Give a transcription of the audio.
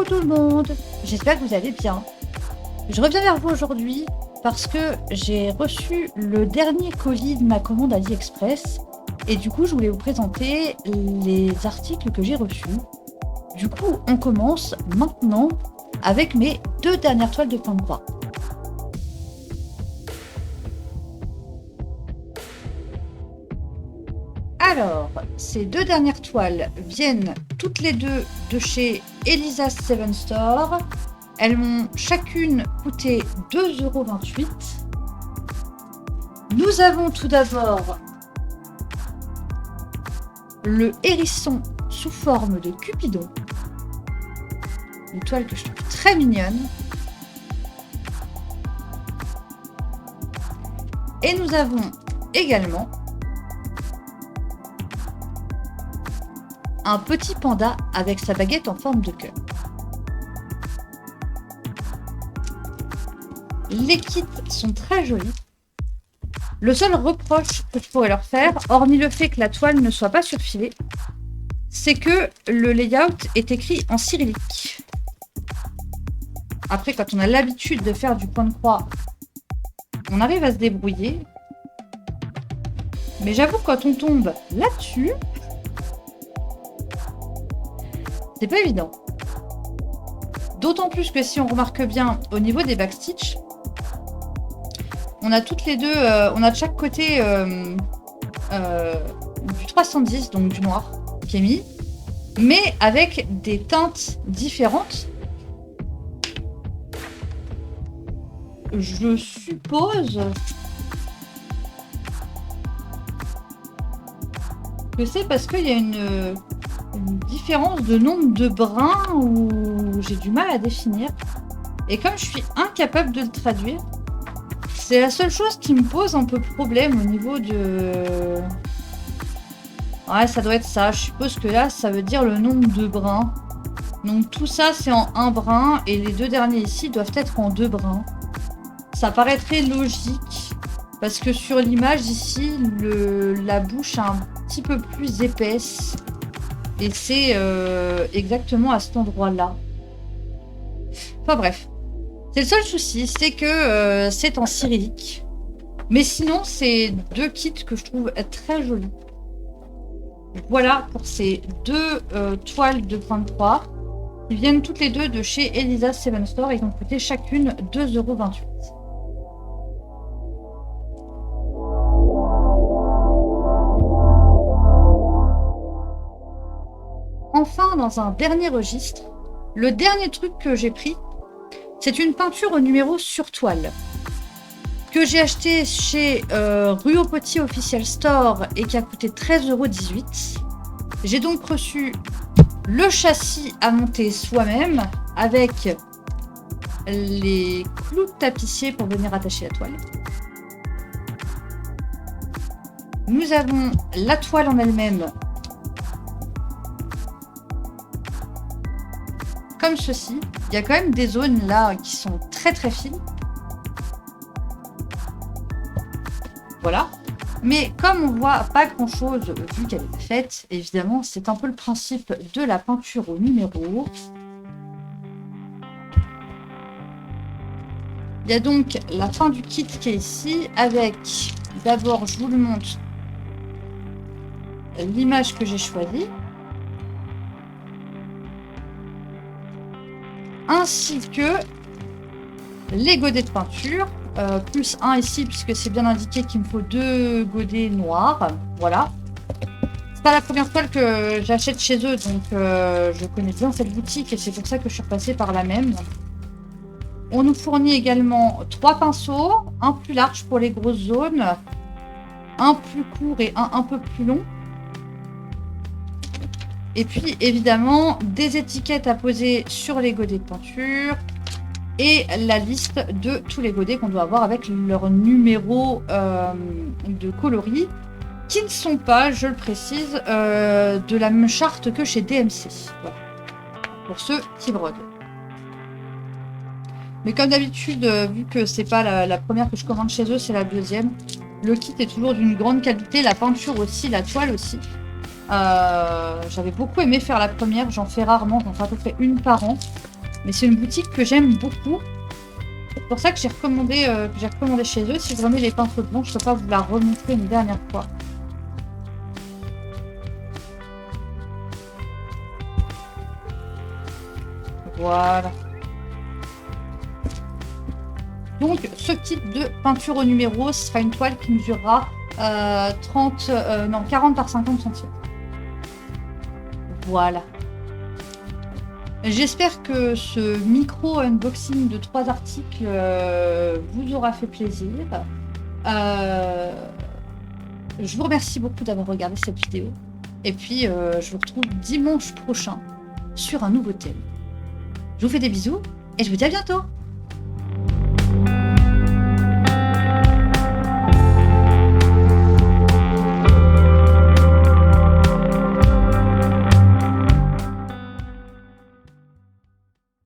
tout le monde, j'espère que vous allez bien. Je reviens vers vous aujourd'hui parce que j'ai reçu le dernier colis de ma commande AliExpress et du coup je voulais vous présenter les articles que j'ai reçus. Du coup on commence maintenant avec mes 2 dernières toiles de point de croix. Alors, ces 2 dernières toiles viennent toutes les deux de chez Elisa's Seven Store. Elles m'ont chacune coûté 2,28 €. Nous avons tout d'abord le hérisson sous forme de Cupidon. Une toile que je trouve très mignonne. Et nous avons également un petit panda avec sa baguette en forme de cœur. Les kits sont très jolis. Le seul reproche que je pourrais leur faire, hormis le fait que la toile ne soit pas surfilée, c'est que le layout est écrit en cyrillique. Après, quand on a l'habitude de faire du point de croix, on arrive à se débrouiller. Mais j'avoue que quand on tombe là-dessus, c'est pas évident. D'autant plus que si on remarque bien au niveau des backstitch, on a toutes les deux, on a de chaque côté du 310, donc du noir, qui est mis, mais avec des teintes différentes. Je suppose que c'est parce qu'il y a une différence de nombre de brins où j'ai du mal à définir. Et comme je suis incapable de le traduire, c'est la seule chose qui me pose un peu problème au niveau de... Ouais, ça doit être ça. Je suppose que là, ça veut dire le nombre de brins. Donc tout ça, c'est en 1 brin. Et les 2 derniers ici doivent être en 2 brins. Ça paraîtrait logique. Parce que sur l'image ici, la bouche est un petit peu plus épaisse. Et c'est exactement à cet endroit-là. Enfin bref. C'est le seul souci, c'est que c'est en cyrillique. Mais sinon, c'est 2 kits que je trouve très jolis. Voilà pour ces 2 toiles de point de croix. Ils viennent toutes les deux de chez Elisa's Seven Store et ils ont coûté chacune 2,28 €. Enfin, dans un dernier registre, le dernier truc que j'ai pris, c'est une peinture au numéro sur toile que j'ai acheté chez Rue au Potier Official Store et qui a coûté 13,18 €. J'ai donc reçu le châssis à monter soi-même avec les clous de tapissier pour venir attacher la toile. Nous avons la toile en elle-même comme ceci. Il y a quand même des zones là qui sont très très fines. Voilà. Mais comme on voit pas grand chose vu qu'elle est faite, évidemment c'est un peu le principe de la peinture au numéro. Il y a donc la fin du kit qui est ici avec, d'abord je vous le montre, l'image que j'ai choisie. Ainsi que les godets de peinture, plus 1 ici puisque c'est bien indiqué qu'il me faut 2 godets noirs. Voilà. C'est pas la première toile que j'achète chez eux, donc je connais bien cette boutique et c'est pour ça que je suis repassée par la même. On nous fournit également 3 pinceaux, un plus large pour les grosses zones, un plus court et un peu plus long. Et puis évidemment des étiquettes à poser sur les godets de peinture et la liste de tous les godets qu'on doit avoir avec leur numéro de coloris qui ne sont pas, je le précise, de la même charte que chez DMC. Voilà. Pour ceux qui brodent. Mais comme d'habitude, vu que c'est pas la première que je commande chez eux, c'est la deuxième, le kit est toujours d'une grande qualité, la peinture aussi, la toile aussi. J'avais beaucoup aimé faire la première, j'en fais rarement, j'en fais à peu près une par an. Mais c'est une boutique que j'aime beaucoup. C'est pour ça que j'ai recommandé chez eux. Si je remets les peintres blancs, je ne peux pas vous la remontrer une dernière fois. Voilà. Donc, ce kit de peinture au numéro, ce sera une toile qui mesurera 40 par 50 cm. Voilà. J'espère que ce micro unboxing de 3 articles vous aura fait plaisir. Je vous remercie beaucoup d'avoir regardé cette vidéo. Et puis, je vous retrouve dimanche prochain sur un nouveau thème. Je vous fais des bisous et je vous dis à bientôt.